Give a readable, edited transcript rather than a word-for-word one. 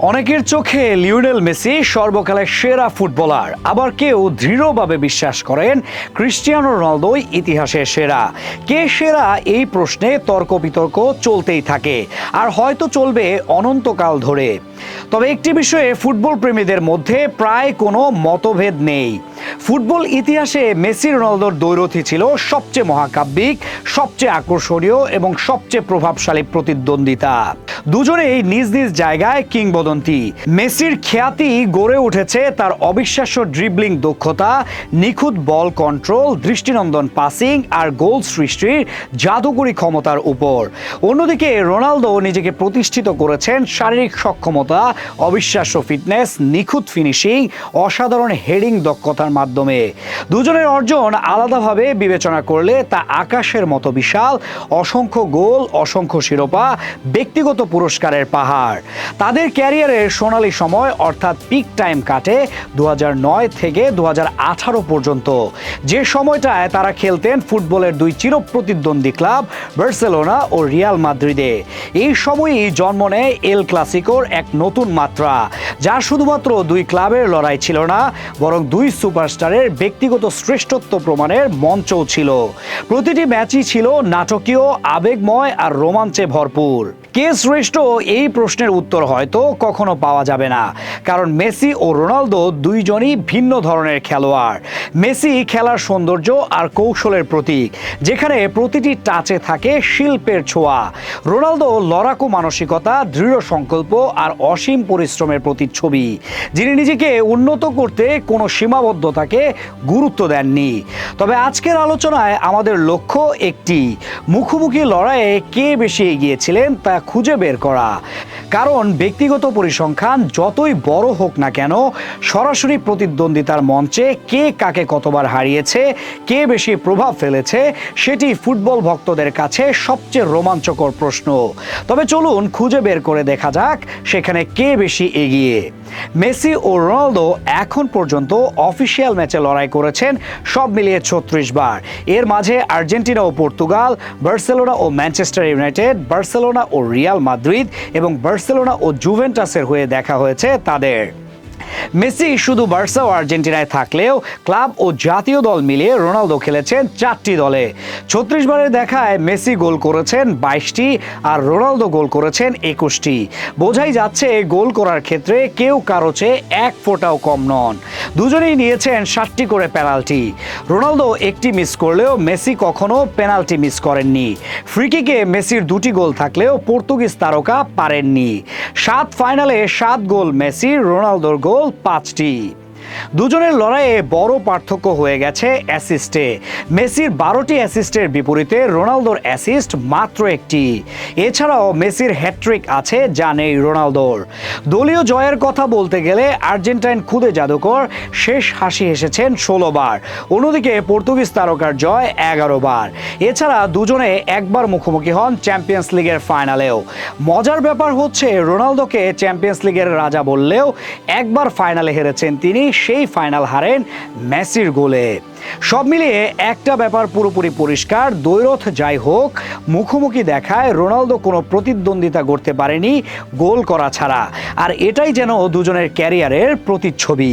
অনেকের চোখে Lionel Messi সর্বকালের সেরা ফুটবলার, আবার কেউ দৃঢ়ভাবে বিশ্বাস করেন ক্রিস্টিয়ানো রোনালদোই ইতিহাসের সেরা। কে সেরা এই প্রশ্নে তর্ক বিতর্ক চলতেই থাকে, আর হয়তো চলবে অনন্তকাল ধরে। তবে একটি বিষয়ে ফুটবল প্রেমীদের মধ্যে প্রায় কোনো মতভেদ নেই। ফুটবল ইতিহাসে মেসি রোনালদোর দ্বৈরথী ছিল সবচেয়ে মহাকাব্যিক, সবচেয়ে আকর্ষণীয় এবং সবচেয়ে প্রভাবশালী প্রতিদ্বন্দ্বিতা। দুজনেই নিজ নিজ জায়গায় কিংবদন্তি। মেসির খ্যাতি গড়ে উঠেছে তার অবিশ্বাস্য ড্রিবলিং দক্ষতা, নিখুঁত বল কন্ট্রোল, দৃষ্টিনন্দন পাসিং আর গোল সৃষ্টির জাদুকরী ক্ষমতার উপর। অন্যদিকে রোনালদো নিজেকে প্রতিষ্ঠিত করেছেন শারীরিক সক্ষমতা, অবিশ্বাস্য ফিটনেস, নিখুঁত ফিনিশিং, অসাধারণ হেডিং দক্ষতার মাধ্যমে। দুজনের অর্জন আলাদাভাবে বিবেচনা করলে তা আকাশের মতো বিশাল। অসংখ্য গোল, অসংখ্য শিরোপা, ব্যক্তিগত পুরস্কারের পাহাড়। তাদের ক্যারিয়ারের সোনালী সময় অর্থাৎ পিক টাইম কাটে 2009 থেকে 2018 পর্যন্ত, যে সময়টায় তারা খেলতেন ফুটবলের দুই চিরপ্রতিদ্বন্দ্বী ক্লাব বার্সেলোনা ও রিয়াল মাদ্রিদে। এই সময়ই জন্ম নেয় এল ক্লাসিকোর এক নতুন মাত্রা, যা শুধুমাত্র দুই ক্লাবের লড়াই ছিল না, বরং দুই সুপারস্টারের ব্যক্তিগত শ্রেষ্ঠত্ব প্রমাণের মঞ্চও ছিল। প্রতিটি ম্যাচই ছিল নাটকীয়, আবেগময় আর রোমাঞ্চে ভরপুর। কে শ্রেষ্ঠ এই প্রশ্নের উত্তর হয়তো কখনো পাওয়া যাবে না, কারণ মেসি ও রোনালদো দুইজনই ভিন্ন ধরনের খেলোয়াড়। মেসি খেলার সৌন্দর্য আর কৌশলের প্রতীক, যেখানে প্রতিটি টাচে থাকে শিল্পের ছোঁয়া। রোনালদো লড়াকু মানসিকতা, দৃঢ় সংকল্প আর অসীম পরিশ্রমের প্রতিচ্ছবি, যিনি নিজেকে উন্নত করতে কোনো সীমাবদ্ধতাকে গুরুত্ব দেননি। তবে আজকের আলোচনায় আমাদের লক্ষ্য একটি: মুখোমুখি লড়াইয়ে কে বেশি এগিয়েছিলেন তা খুঁজে বের করা। কারণ ব্যক্তিগত পরিসংখ্যান যতই বড় হোক না কেন, সরাসরি প্রতিদ্বন্দ্বিতার মঞ্চে কে কাকে কতবার হারিয়েছে, কে বেশি প্রভাব ফেলেছে, সেটি ফুটবল ভক্তদের কাছে সবচেয়ে রোমাঞ্চকর প্রশ্ন। তবে চলুন খুঁজে বের করে দেখা যাক সেখানে কে বেশি এগিয়ে। মেসি ও রোনালদো এখন পর্যন্ত অফিসিয়াল ম্যাচে লড়াই করেছেন সব মিলিয়ে 36 বার। এর মাঝে আর্জেন্টিনা ও পর্তুগাল, বার্সেলোনা ও ম্যানচেস্টার ইউনাইটেড, বার্সেলোনা ও রিয়াল মাদ্রিদ এবং বার্সেলোনা ও জুভেন্টাসের হয়ে দেখা হয়েছে তাদের। মেসি শুধু বার্সা ও আর্জেন্টিনায় থাকলেও ক্লাব ও জাতীয় দল মিলিয়ে রোনালদো খেলেছেন 4টি দলে। 36 বারের দেখায় মেসি গোল করেছেন 22টি আর রোনালদো গোল করেছেন 21টি। বোঝাই যাচ্ছে গোল করার ক্ষেত্রে কেউ কারো চেয়ে এক ফোঁটাও কম নন। দুজনেই নিয়েছেন 7টি করে পেনাল্টি। রোনালদো একটি মিস করলেও মেসি কখনো পেনাল্টি মিস করেননি। ফ্রিকিকে মেসির 2টি গোল থাকলেও পর্তুগিজ তারকা পারেননি। 7 ফাইনালে 7 গোল মেসির, রোনালদোর গোল 5টি। দুজনের লড়াইয়ে বড় পার্থক্য হয়ে গেছে অ্যাসিস্টে। মেসির 12টি অ্যাসিস্টের বিপরীতে রোনালদোর অ্যাসিস্ট মাত্র 1টি। এছাড়াও মেসির হ্যাট্রিক আছে, যা নেই রোনালদোর। দলীয় জয়ের কথা বলতে গেলে আর্জেন্টাইন খুদে জাদুকর শেষ হাসি হেসেছেন 16 বার। অন্যদিকে পর্তুগিজ তারকার জয় 11 বার। এছাড়া দুজনে একবার মুখোমুখি হন চ্যাম্পিয়ন্স লিগের ফাইনালেও। মজার ব্যাপার হচ্ছে, রোনালদোকে চ্যাম্পিয়ন্স লিগের রাজা বললেও একবার ফাইনালে হেরেছেন তিনি, সেই ফাইনাল হারেন মেসির গোলে। সব মিলিয়ে একটা ব্যাপার পুরোপুরি পরিষ্কার, দ্বৈরথ যাই হোক, মুখোমুখি দেখায় রোনালদো কোনো প্রতিদ্বন্দ্বিতা করতে পারেনি গোল করা ছাড়া। আর এটাই যেন দুজনের ক্যারিয়ারের প্রতিচ্ছবি।